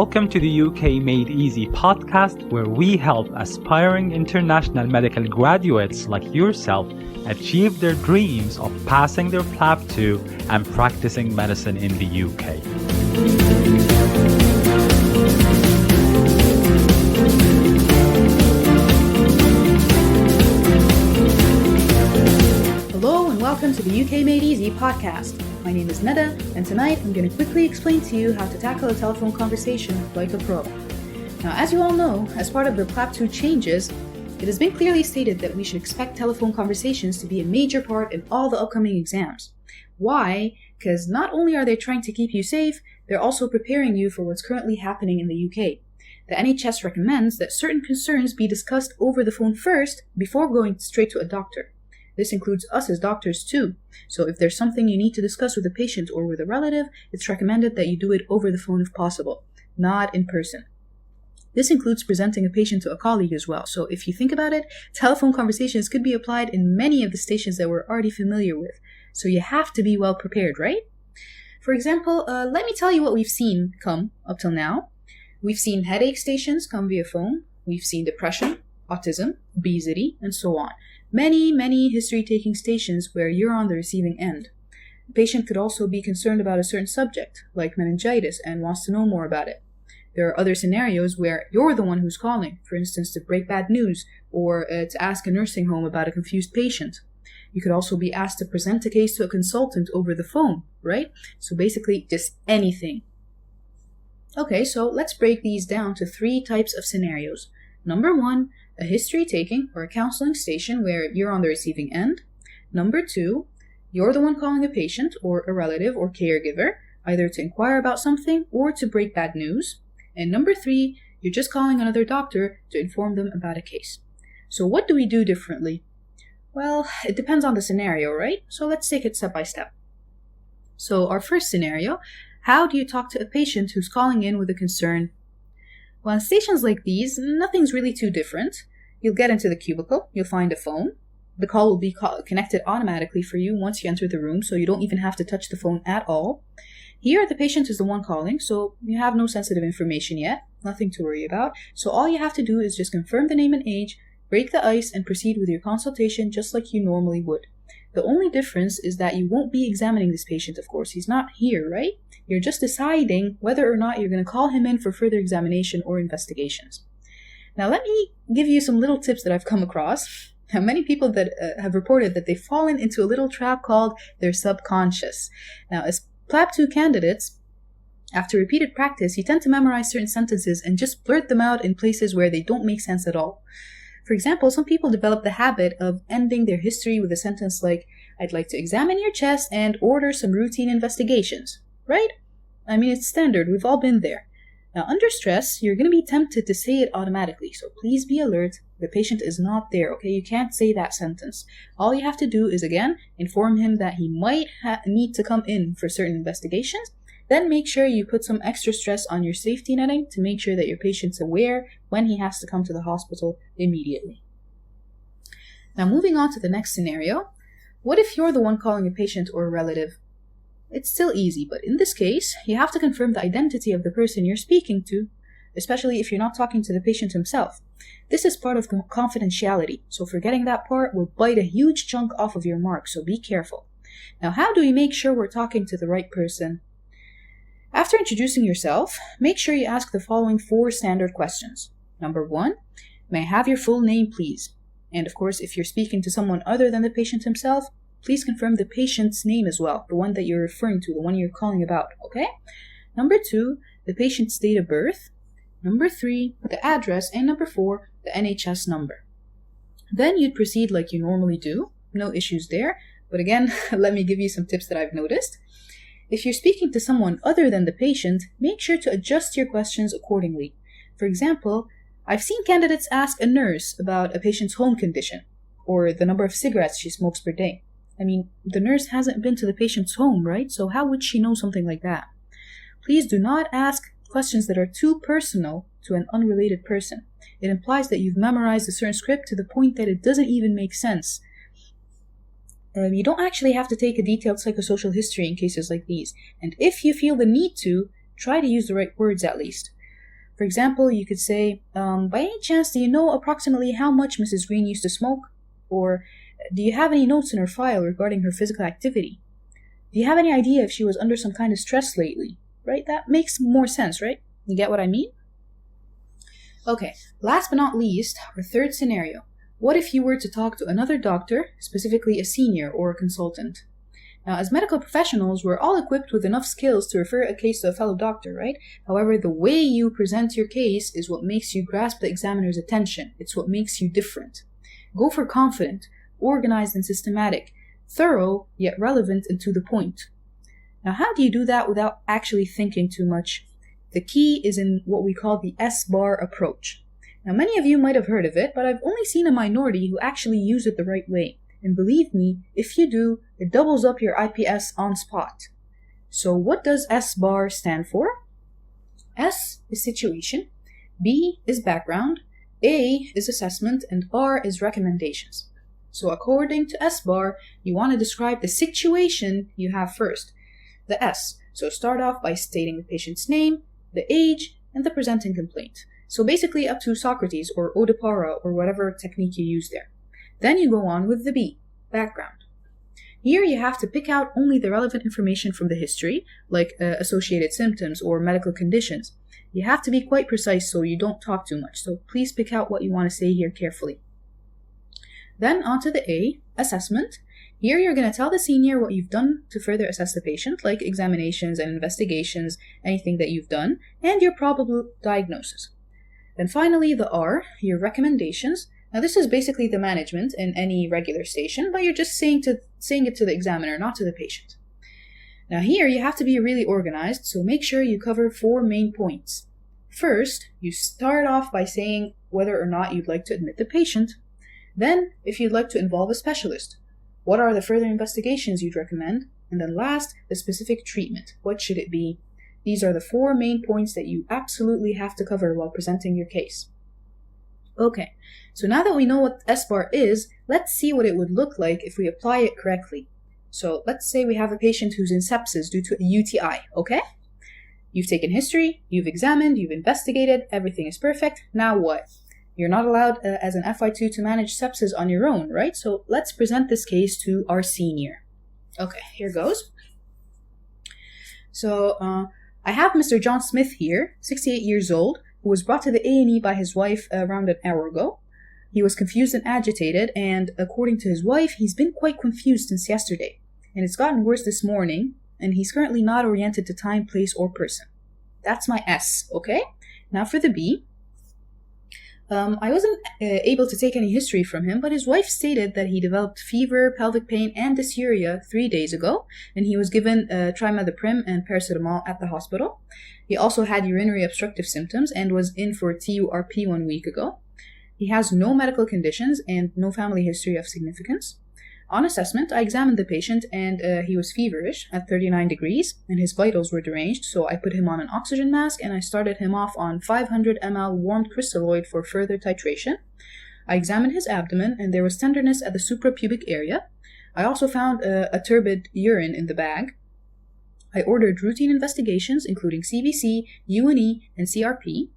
Welcome to the UK Made Easy podcast, where we help aspiring international medical graduates like yourself achieve their dreams of passing their PLAB 2 and practicing medicine in the UK. Hello and welcome to the UK Made Easy podcast. My name is Neda, and tonight I'm going to quickly explain to you how to tackle a telephone conversation like a pro. Now, as you all know, as part of the PLAB 2 changes, it has been clearly stated that we should expect telephone conversations to be a major part in all the upcoming exams. Why? Because not only are they trying to keep you safe, they're also preparing you for what's currently happening in the UK. The NHS recommends that certain concerns be discussed over the phone first before going straight to a doctor. This includes us as doctors too. So if there's something you need to discuss with a patient or with a relative, it's recommended that you do it over the phone if possible, not in person. This includes presenting a patient to a colleague as well. So if you think about it, telephone conversations could be applied in many of the stations that we're already familiar with. So you have to be well prepared, right? For example, let me tell you what we've seen come up till now. We've seen headache stations come via phone. We've seen depression, autism, obesity, and so on. Many history-taking stations where you're on the receiving end. The patient could also be concerned about a certain subject, like meningitis, and wants to know more about it. There are other scenarios where you're the one who's calling, for instance, to break bad news, or to ask a nursing home about a confused patient. You could also be asked to present a case to a consultant over the phone, right? So basically, just anything. Okay, so let's break these down to 3 types of scenarios. Number 1, a history-taking or a counseling station where you're on the receiving end. Number 2, you're the one calling a patient or a relative or caregiver, either to inquire about something or to break bad news. And number 3, you're just calling another doctor to inform them about a case. So what do we do differently? Well, it depends on the scenario, right? So let's take it step by step. So our first scenario, how do you talk to a patient who's calling in with a concern? Well, in stations like these, nothing's really too different. You'll get into the cubicle, you'll find a phone. The call will be connected automatically for you once you enter the room, so you don't even have to touch the phone at all. Here, the patient is the one calling, so you have no sensitive information yet, nothing to worry about. So all you have to do is just confirm the name and age, break the ice, and proceed with your consultation just like you normally would. The only difference is that you won't be examining this patient, of course. He's not here, right? You're just deciding whether or not you're going to call him in for further examination or investigations. Now, let me give you some little tips that I've come across. Now, many people that have reported that they've fallen into a little trap called their subconscious. Now, as PLAB 2 candidates, after repeated practice, you tend to memorize certain sentences and just blurt them out in places where they don't make sense at all. For example, some people develop the habit of ending their history with a sentence like, "I'd like to examine your chest and order some routine investigations." Right? I mean, it's standard. We've all been there. Now, under stress, you're going to be tempted to say it automatically. So please be alert. The patient is not there, okay? You can't say that sentence. All you have to do is, again, inform him that he might need to come in for certain investigations. Then make sure you put some extra stress on your safety netting to make sure that your patient's aware when he has to come to the hospital immediately. Now, moving on to the next scenario. What if you're the one calling a patient or a relative? It's still easy, but in this case, you have to confirm the identity of the person you're speaking to, especially if you're not talking to the patient himself. This is part of confidentiality, so forgetting that part will bite a huge chunk off of your mark, so be careful. Now, how do we make sure we're talking to the right person? After introducing yourself, make sure you ask the following 4 standard questions. Number 1, may I have your full name, please? And of course, if you're speaking to someone other than the patient himself, please confirm the patient's name as well, the one that you're referring to, the one you're calling about, okay? Number 2, the patient's date of birth. Number 3, the address. And number 4, the NHS number. Then you'd proceed like you normally do. No issues there. But again, let me give you some tips that I've noticed. If you're speaking to someone other than the patient, make sure to adjust your questions accordingly. For example, I've seen candidates ask a nurse about a patient's home condition, or the number of cigarettes she smokes per day. I mean, the nurse hasn't been to the patient's home, right? So how would she know something like that? Please do not ask questions that are too personal to an unrelated person. It implies that you've memorized a certain script to the point that it doesn't even make sense. You don't actually have to take a detailed psychosocial history in cases like these. And if you feel the need to, try to use the right words at least. For example, you could say, by any chance, do you know approximately how much Mrs. Green used to smoke? Or, do you have any notes in her file regarding her physical activity? Do you have any idea if she was under some kind of stress lately? Right? That makes more sense, right? You get what I mean? Okay, last but not least, our third scenario. What if you were to talk to another doctor, specifically a senior or a consultant? Now, as medical professionals, we're all equipped with enough skills to refer a case to a fellow doctor, right? However, the way you present your case is what makes you grasp the examiner's attention. It's what makes you different. Go for confident, organized and systematic, thorough, yet relevant and to the point. Now, how do you do that without actually thinking too much? The key is in what we call the SBAR approach. Now, many of you might have heard of it, but I've only seen a minority who actually use it the right way. And believe me, if you do, it doubles up your IPS on spot. So what does SBAR stand for? S is situation, B is background, A is assessment, and R is recommendations. So according to SBAR, you want to describe the situation you have first. The S. So start off by stating the patient's name, the age, and the presenting complaint. So basically up to Socrates or Odipara or whatever technique you use there. Then you go on with the B, background. Here you have to pick out only the relevant information from the history, like associated symptoms or medical conditions. You have to be quite precise so you don't talk too much, so please pick out what you want to say here carefully. Then on to the A, assessment. Here you're going to tell the senior what you've done to further assess the patient, like examinations and investigations, anything that you've done, and your probable diagnosis. Then finally the R, your recommendations. Now this is basically the management in any regular station, but you're just saying it to the examiner, not to the patient. Now here you have to be really organized, so make sure you cover 4 main points. First, you start off by saying whether or not you'd like to admit the patient. Then, if you'd like to involve a specialist, what are the further investigations you'd recommend? And then last, the specific treatment. What should it be? These are the 4 main points that you absolutely have to cover while presenting your case. Okay, so now that we know what SBAR is, let's see what it would look like if we apply it correctly. So let's say we have a patient who's in sepsis due to a UTI, okay? You've taken history, you've examined, you've investigated, everything is perfect. Now what? You're not allowed as an FY2 to manage sepsis on your own, right? So let's present this case to our senior. Okay, here goes. So I have Mr. John Smith here, 68 years old, who was brought to the A&E by his wife around an hour ago. He was confused and agitated, and according to his wife, he's been quite confused since yesterday. And it's gotten worse this morning, and he's currently not oriented to time, place, or person. That's my S, okay? Now for the B. I wasn't able to take any history from him, but his wife stated that he developed fever, pelvic pain, and dysuria 3 days ago, and he was given trimethoprim and paracetamol at the hospital. He also had urinary obstructive symptoms and was in for TURP 1 week ago. He has no medical conditions and no family history of significance. On assessment, I examined the patient and he was feverish at 39 degrees and his vitals were deranged, so I put him on an oxygen mask and I started him off on 500 ml warmed crystalloid for further titration. I examined his abdomen and there was tenderness at the suprapubic area. I also found a turbid urine in the bag. I ordered routine investigations including CBC, UNE, and CRP.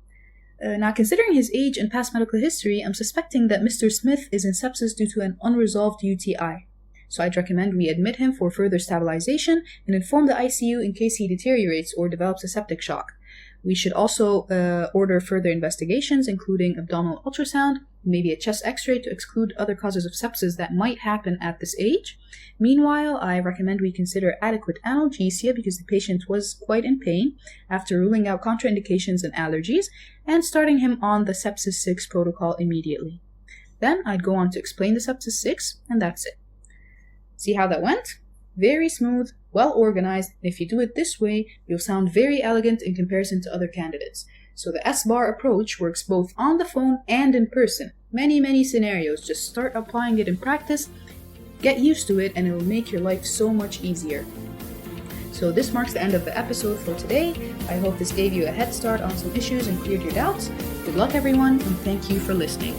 Now, considering his age and past medical history, I'm suspecting that Mr. Smith is in sepsis due to an unresolved UTI. So I'd recommend we admit him for further stabilization and inform the ICU in case he deteriorates or develops a septic shock. We should also order further investigations, including abdominal ultrasound, maybe a chest x-ray to exclude other causes of sepsis that might happen at this age. Meanwhile, I recommend we consider adequate analgesia because the patient was quite in pain after ruling out contraindications and allergies, and starting him on the Sepsis 6 protocol immediately. Then I'd go on to explain the Sepsis 6, and that's it. See how that went? Very smooth, well organized, and if you do it this way, you'll sound very elegant in comparison to other candidates. So the SBAR approach works both on the phone and in person. Many scenarios. Just start applying it in practice, get used to it, and it will make your life so much easier. So this marks the end of the episode for today. I hope this gave you a head start on some issues and cleared your doubts. Good luck everyone, and thank you for listening.